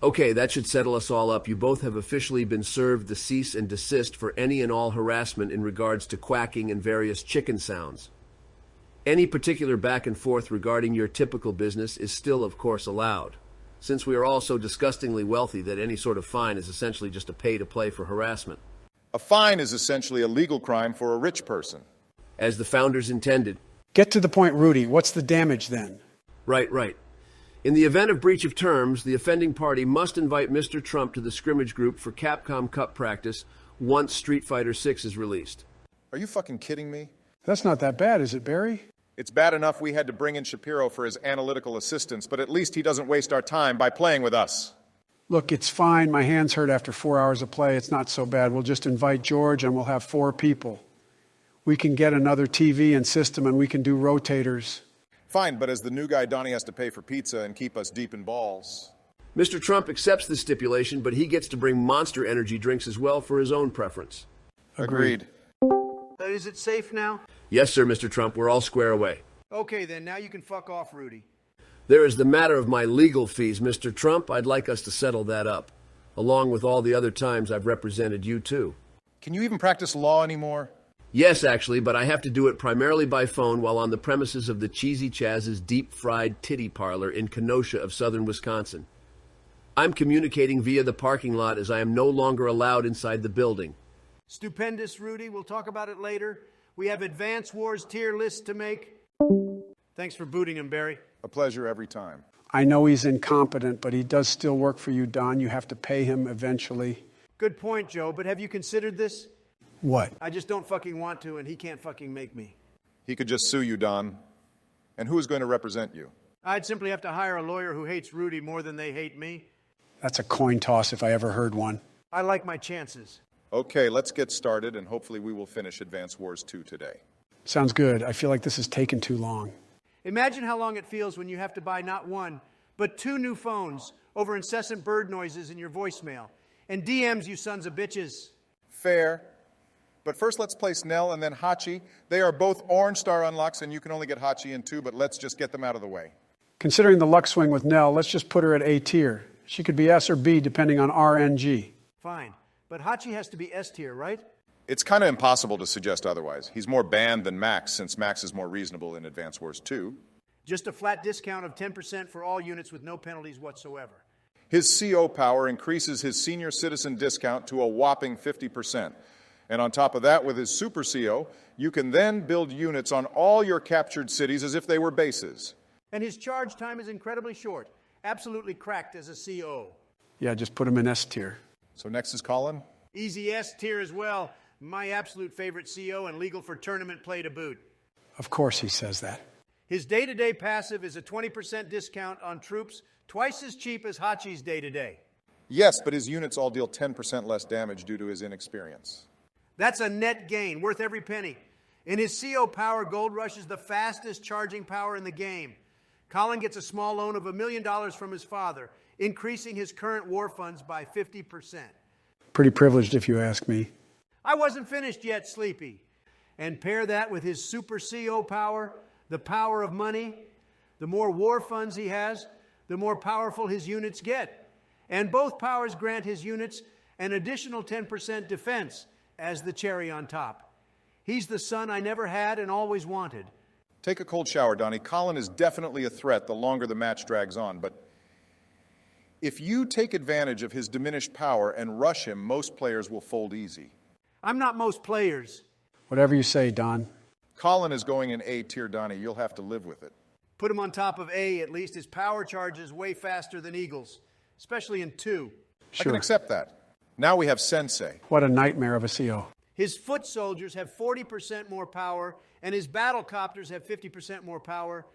Okay, that should settle us all up. You both have officially been served the cease and desist for any and all harassment in regards to quacking and various chicken sounds. Any particular back and forth regarding your typical business is still, of course, allowed, since we are all so disgustingly wealthy that any sort of fine is essentially just a pay-to-play for harassment. A fine is essentially a legal crime for a rich person. As the founders intended. Get to the point, Rudy. What's the damage then? Right. In the event of breach of terms, the offending party must invite Mr. Trump to the scrimmage group for Capcom Cup practice once Street Fighter VI is released. Are you fucking kidding me? That's not that bad, is it, Barry? It's bad enough we had to bring in Shapiro for his analytical assistance, but at least he doesn't waste our time by playing with us. Look, it's fine. My hands hurt after 4 hours of play. It's not so bad. We'll just invite George and we'll have 4 people. We can get another TV and system and we can do rotators. Fine, but as the new guy, Donnie has to pay for pizza and keep us deep in balls. Mr. Trump accepts the stipulation, but he gets to bring Monster energy drinks as well for his own preference. Agreed. Is it safe now? Yes, sir, Mr. Trump. We're all square away. Okay, then. Now you can fuck off, Rudy. There is the matter of my legal fees, Mr. Trump. I'd like us to settle that up, along with all the other times I've represented you, too. Can you even practice law anymore? Yes, actually, but I have to do it primarily by phone while on the premises of the Cheesy Chaz's deep-fried titty parlor in Kenosha of southern Wisconsin. I'm communicating via the parking lot as I am no longer allowed inside the building. Stupendous, Rudy. We'll talk about it later. We have Advance Wars tier lists to make. Thanks for booting him, Barry. A pleasure every time. I know he's incompetent, but he does still work for you, Don. You have to pay him eventually. Good point, Joe, but have you considered this? What? I just don't fucking want to, and he can't fucking make me. He could just sue you, Don. And who is going to represent you? I'd simply have to hire a lawyer who hates Rudy more than they hate me. That's a coin toss if I ever heard one. I like my chances. Okay, let's get started, and hopefully we will finish Advance Wars 2 today. Sounds good. I feel like this has taken too long. Imagine how long it feels when you have to buy not one, but 2 new phones over incessant bird noises in your voicemail and DMs, you sons of bitches. Fair. But first, let's place Nell and then Hachi. They are both orange star unlocks, and you can only get Hachi in 2, but let's just get them out of the way. Considering the luck swing with Nell, let's just put her at A tier. She could be S or B depending on RNG. Fine. But Hachi has to be S tier, right? It's kind of impossible to suggest otherwise. He's more banned than Max, since Max is more reasonable in Advance Wars 2. Just a flat discount of 10% for all units with no penalties whatsoever. His CO power increases his senior citizen discount to a whopping 50%. And on top of that, with his Super CO, you can then build units on all your captured cities as if they were bases. And his charge time is incredibly short. Absolutely cracked as a CO. Yeah, just put him in S tier. So next is Colin. Easy S tier as well. My absolute favorite CO and legal for tournament play to boot. Of course he says that. His day-to-day passive is a 20% discount on troops, twice as cheap as Hachi's day-to-day. Yes, but his units all deal 10% less damage due to his inexperience. That's a net gain, worth every penny. In his CO power, Gold Rush is the fastest charging power in the game. Colin gets a small loan of $1 million from his father, increasing his current war funds by 50%. Pretty privileged if you ask me. I wasn't finished yet, Sleepy. And pair that with his super CO power, the power of money. The more war funds he has, the more powerful his units get. And both powers grant his units an additional 10% defense as the cherry on top. He's the son I never had and always wanted. Take a cold shower, Donnie. Colin is definitely a threat the longer the match drags on, but if you take advantage of his diminished power and rush him, most players will fold easy. I'm not most players. Whatever you say, Don. Colin is going in A tier, Donnie. You'll have to live with it. Put him on top of A, at least his power charges way faster than Eagles, especially in 2. Sure. I can accept that. Now we have Sensei. What a nightmare of a CO. His foot soldiers have 40% more power, and his battle copters have 50% more power,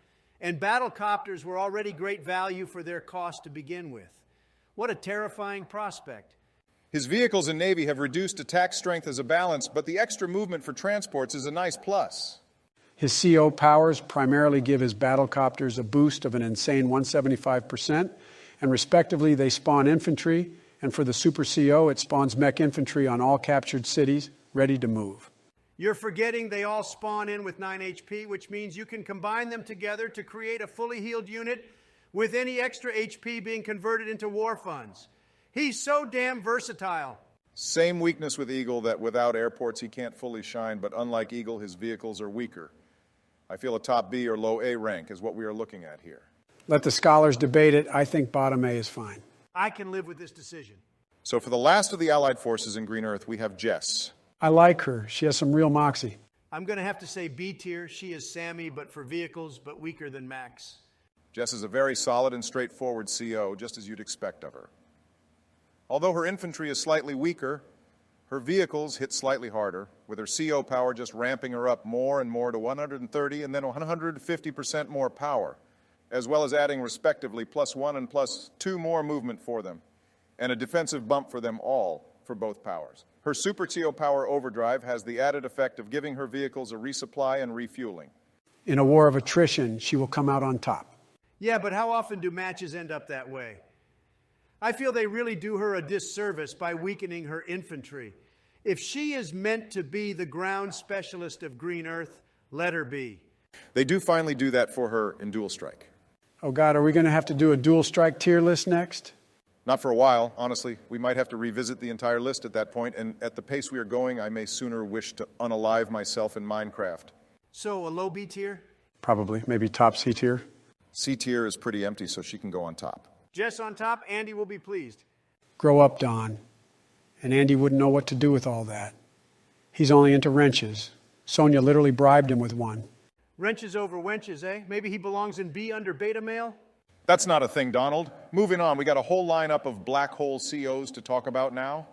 and battle copters were already great value for their cost to begin with. What a terrifying prospect. His vehicles and Navy have reduced attack strength as a balance, but the extra movement for transports is a nice plus. His CO powers primarily give his battle copters a boost of an insane 175%, and respectively they spawn infantry, and for the Super CO it spawns mech infantry on all captured cities, ready to move. You're forgetting they all spawn in with 9 HP, which means you can combine them together to create a fully healed unit with any extra HP being converted into war funds. He's so damn versatile. Same weakness with Eagle, that without airports he can't fully shine, but unlike Eagle, his vehicles are weaker. I feel a top B or low A rank is what we are looking at here. Let the scholars debate it. I think bottom A is fine. I can live with this decision. So for the last of the Allied forces in Green Earth, we have Jess. I like her. She has some real moxie. I'm going to have to say B tier. She is Sammy, but for vehicles, but weaker than Max. Jess is a very solid and straightforward CO, just as you'd expect of her. Although her infantry is slightly weaker, her vehicles hit slightly harder, with her CO power just ramping her up more and more to 130 and then 150% more power, as well as adding respectively +1 and +2 more movement for them, and a defensive bump for them all for both powers. Her Super CO power overdrive has the added effect of giving her vehicles a resupply and refueling. In a war of attrition, she will come out on top. Yeah, but how often do matches end up that way? I feel they really do her a disservice by weakening her infantry. If she is meant to be the ground specialist of Green Earth, let her be. They do finally do that for her in Dual Strike. Oh God, are we going to have to do a dual strike tier list next? Not for a while, honestly. We might have to revisit the entire list at that point, and at the pace we are going, I may sooner wish to unalive myself in Minecraft. So, a low B tier? Probably. Maybe top C tier. C tier is pretty empty, so she can go on top. Jess on top, Andy will be pleased. Grow up, Don. And Andy wouldn't know what to do with all that. He's only into wrenches. Sonia literally bribed him with one. Wrenches over wenches, eh? Maybe he belongs in B under beta male? That's not a thing, Donald. Moving on, we got a whole lineup of black hole COs to talk about now.